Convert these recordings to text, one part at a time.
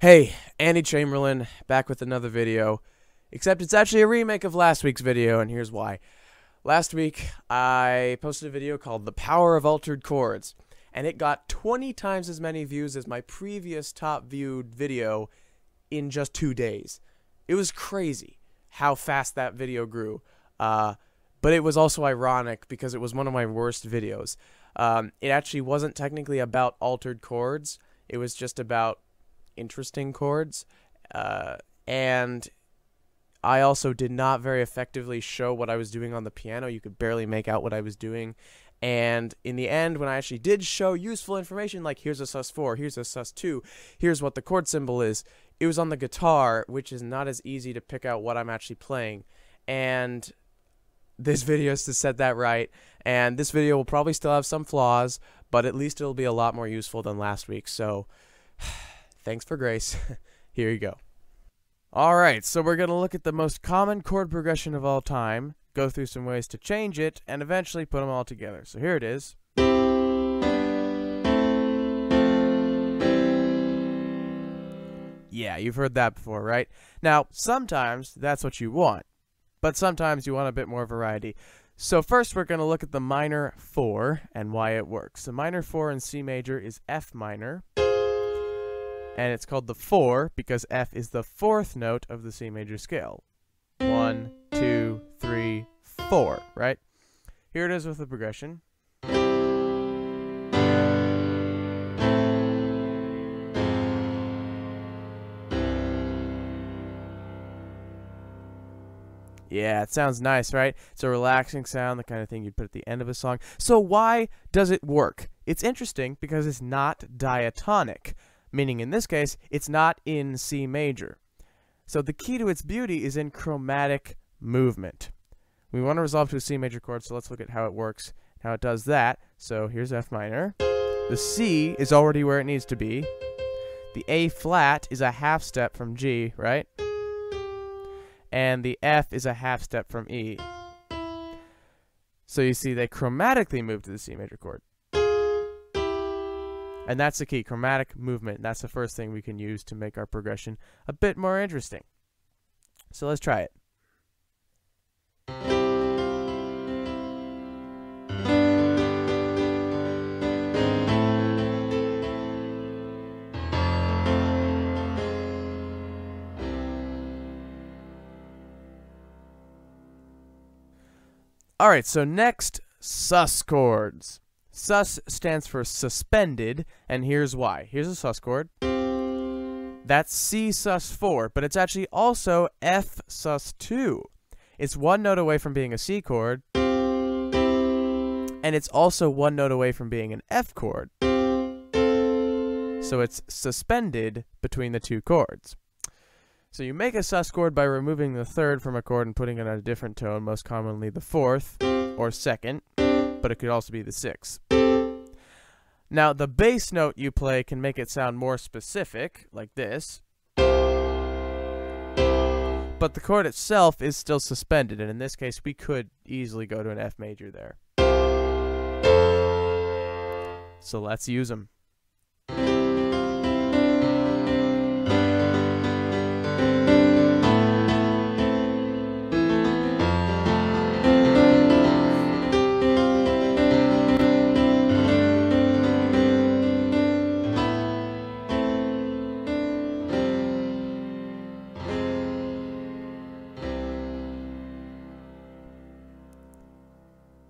Hey, Andy Chamberlain, back with another video, except it's actually a remake of last week's video, and here's why. Last week, I posted a video called The Power of Altered Chords, and it got 20 times as many views as my previous top viewed video in just 2 days. It was crazy how fast that video grew, but it was also ironic because it was one of my worst videos. It actually wasn't technically about altered chords, it was just about interesting chords, and I also did not very effectively show what I was doing on the piano. You could barely make out what I was doing, and in the end, when I actually did show useful information, like here's a sus4, here's a sus2, here's what the chord symbol is, it was on the guitar, which is not as easy to pick out what I'm actually playing, and this video is to set that right. And this video will probably still have some flaws, but at least it'll be a lot more useful than last week, so thanks for grace. Here you go. Alright, so we're going to look at the most common chord progression of all time, go through some ways to change it, and eventually put them all together. So here it is. Yeah, you've heard that before, right? Now, sometimes that's what you want, but sometimes you want a bit more variety. So first we're going to look at the minor 4 and why it works. The minor 4 in C major is F minor, and it's called the 4 because F is the 4th note of the C major scale. 1, 2, 3, 4, right? Here it is with the progression. Yeah, it sounds nice, right? It's a relaxing sound, the kind of thing you'd put at the end of a song. So why does it work? It's interesting because it's not diatonic, meaning in this case, it's not in C major. So the key to its beauty is in chromatic movement. We want to resolve to a C major chord, so let's look at how it works, how it does that. So here's F minor. The C is already where it needs to be. The A flat is a half step from G, right? And the F is a half step from E. So you see they chromatically move to the C major chord. And that's the key, chromatic movement. That's the first thing we can use to make our progression a bit more interesting. So let's try it. Alright, so next, sus chords. Sus stands for suspended, and here's why. Here's a sus chord. That's C sus4, but it's actually also F sus2. It's one note away from being a C chord, and it's also one note away from being an F chord. So it's suspended between the two chords. So you make a sus chord by removing the 3rd from a chord and putting it on a different tone, most commonly the 4th or 2nd, but it could also be the 6th. Now, the bass note you play can make it sound more specific, like this, but the chord itself is still suspended, and in this case, we could easily go to an F major there. So let's use them.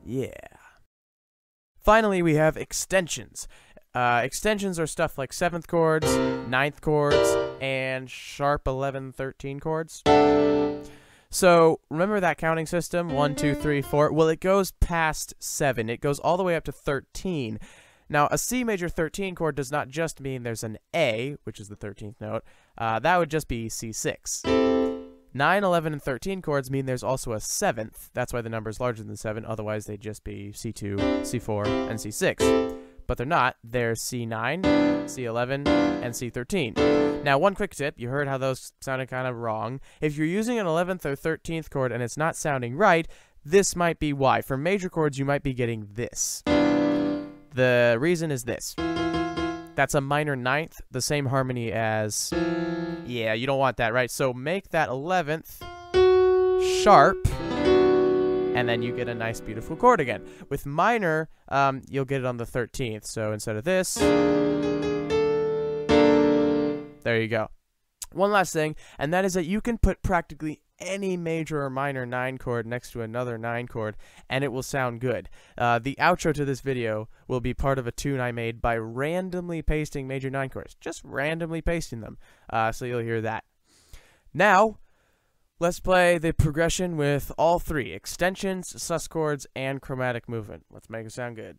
Yeah. Finally, we have extensions. Extensions are stuff like 7th chords, 9th chords, and sharp 11, 13 chords. So, remember that counting system? 1, 2, 3, 4? Well, it goes past 7. It goes all the way up to 13. Now, a C major 13 chord does not just mean there's an A, which is the 13th note. That would just be C6. 9, 11, and 13 chords mean there's also a 7th. That's why the number is larger than 7. Otherwise, they'd just be C2, C4, and C6. But they're not. They're C9, C11, and C13. Now, one quick tip. You heard how those sounded kind of wrong. If you're using an 11th or 13th chord and it's not sounding right, this might be why. For major chords, you might be getting this. The reason is this. that's a minor ninth, the same harmony as, yeah, you don't want that, right? So make that 11th sharp, and then you get a nice, beautiful chord again. With minor, you'll get it on the 13th. So instead of this, there you go. One last thing, and that is that you can put practically any major or minor 9 chord next to another 9 chord, and it will sound good. The outro to this video will be part of a tune I made by randomly pasting major 9 chords. Just randomly pasting them. So you'll hear that. Now, let's play the progression with all 3, extensions, sus chords, and chromatic movement. Let's make it sound good.